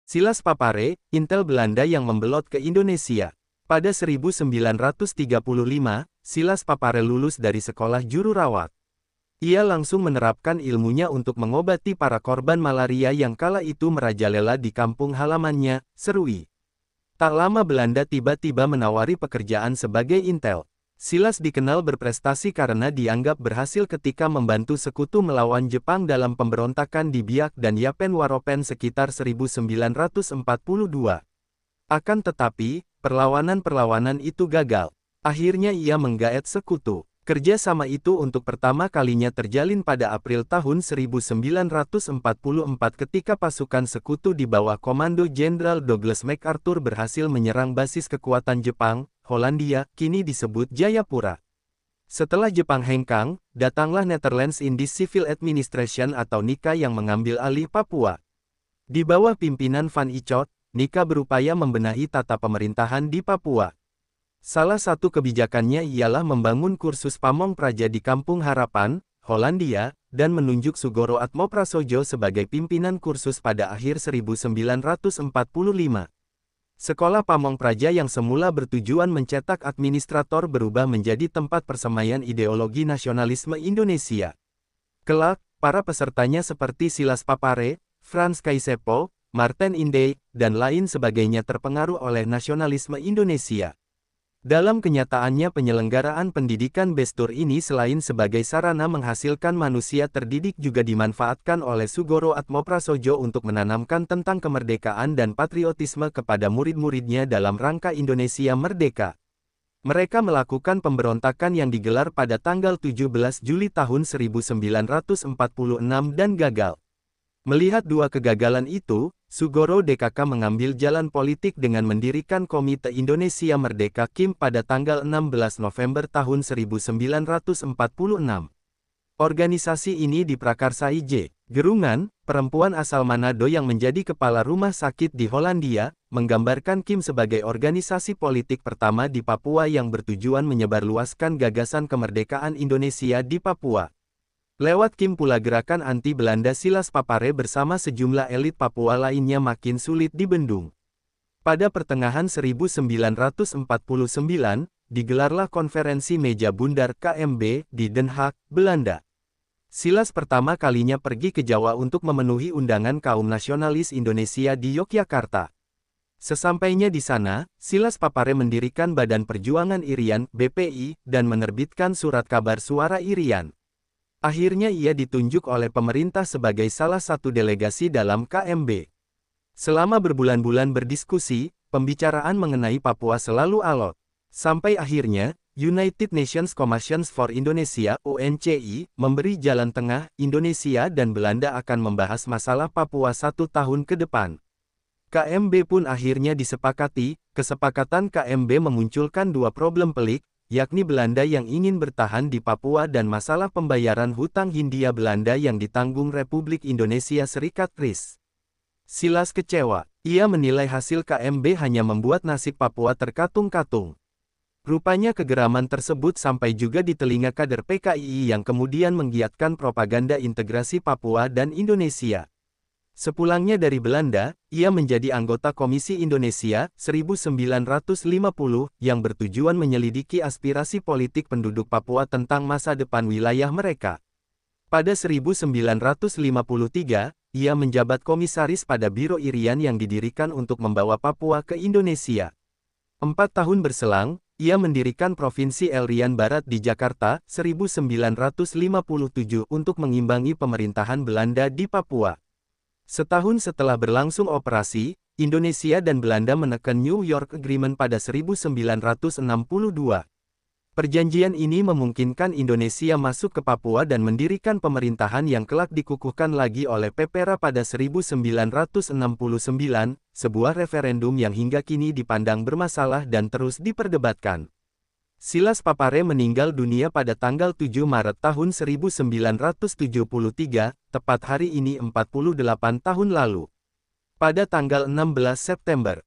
Silas Papare, intel Belanda yang membelot ke Indonesia. Pada 1935, Silas Papare lulus dari sekolah juru rawat. Ia langsung menerapkan ilmunya untuk mengobati para korban malaria yang kala itu merajalela di kampung halamannya, Serui. Tak lama Belanda tiba-tiba menawari pekerjaan sebagai intel. Silas dikenal berprestasi karena dianggap berhasil ketika membantu sekutu melawan Jepang dalam pemberontakan di Biak dan Yapen Waropen sekitar 1942. Akan tetapi, perlawanan-perlawanan itu gagal. Akhirnya ia menggaet sekutu. Kerja sama itu untuk pertama kalinya terjalin pada April tahun 1944 ketika pasukan sekutu di bawah komando Jenderal Douglas MacArthur berhasil menyerang basis kekuatan Jepang, Hollandia, kini disebut Jayapura. Setelah Jepang hengkang, datanglah Netherlands Indies Civil Administration atau NICA yang mengambil alih Papua. Di bawah pimpinan Van Icot, NICA berupaya membenahi tata pemerintahan di Papua. Salah satu kebijakannya ialah membangun kursus Pamong Praja di Kampung Harapan, Hollandia, dan menunjuk Sugoro Atmoprasojo sebagai pimpinan kursus pada akhir 1945. Sekolah Pamong Praja yang semula bertujuan mencetak administrator berubah menjadi tempat persemaian ideologi nasionalisme Indonesia. Kelak, para pesertanya seperti Silas Papare, Frans Kaisepo, Martin Inde, dan lain sebagainya terpengaruh oleh nasionalisme Indonesia. Dalam kenyataannya penyelenggaraan pendidikan Bestur ini selain sebagai sarana menghasilkan manusia terdidik juga dimanfaatkan oleh Sugoro Atmoprasojo untuk menanamkan tentang kemerdekaan dan patriotisme kepada murid-muridnya dalam rangka Indonesia Merdeka. Mereka melakukan pemberontakan yang digelar pada tanggal 17 Juli tahun 1946 dan gagal. Melihat dua kegagalan itu, Sugoro DKK mengambil jalan politik dengan mendirikan Komite Indonesia Merdeka KIM pada tanggal 16 November tahun 1946. Organisasi ini diprakarsai J. Gerungan, perempuan asal Manado yang menjadi kepala rumah sakit di Hollandia, menggambarkan KIM sebagai organisasi politik pertama di Papua yang bertujuan menyebarluaskan gagasan kemerdekaan Indonesia di Papua. Lewat KIM pula gerakan anti-Belanda Silas Papare bersama sejumlah elit Papua lainnya makin sulit dibendung. Pada pertengahan 1949, digelarlah konferensi meja bundar KMB di Den Haag, Belanda. Silas pertama kalinya pergi ke Jawa untuk memenuhi undangan kaum nasionalis Indonesia di Yogyakarta. Sesampainya di sana, Silas Papare mendirikan Badan Perjuangan Irian, BPI, dan menerbitkan surat kabar suara Irian. Akhirnya ia ditunjuk oleh pemerintah sebagai salah satu delegasi dalam KMB. Selama berbulan-bulan berdiskusi, pembicaraan mengenai Papua selalu alot. Sampai akhirnya, United Nations Commission for Indonesia (UNCI) memberi jalan tengah. Indonesia dan Belanda akan membahas masalah Papua 1 tahun ke depan. KMB pun akhirnya disepakati. Kesepakatan KMB memunculkan dua problem pelik, yakni Belanda yang ingin bertahan di Papua dan masalah pembayaran hutang Hindia Belanda yang ditanggung Republik Indonesia Serikat RIS. Silas kecewa. Ia menilai hasil KMB hanya membuat nasib Papua terkatung-katung. Rupanya kegeraman tersebut sampai juga di telinga kader PKI yang kemudian menggiatkan propaganda integrasi Papua dan Indonesia. Sepulangnya dari Belanda, ia menjadi anggota Komisi Indonesia 1950 yang bertujuan menyelidiki aspirasi politik penduduk Papua tentang masa depan wilayah mereka. Pada 1953, ia menjabat komisaris pada Biro Irian yang didirikan untuk membawa Papua ke Indonesia. 4 tahun berselang, ia mendirikan Provinsi Irian Barat di Jakarta 1957 untuk mengimbangi pemerintahan Belanda di Papua. Setahun setelah berlangsung operasi, Indonesia dan Belanda menekan New York Agreement pada 1962. Perjanjian ini memungkinkan Indonesia masuk ke Papua dan mendirikan pemerintahan yang kelak dikukuhkan lagi oleh PPRA pada 1969, sebuah referendum yang hingga kini dipandang bermasalah dan terus diperdebatkan. Silas Papare meninggal dunia pada tanggal 7 Maret tahun 1973, tepat hari ini 48 tahun lalu. Pada tanggal 16 September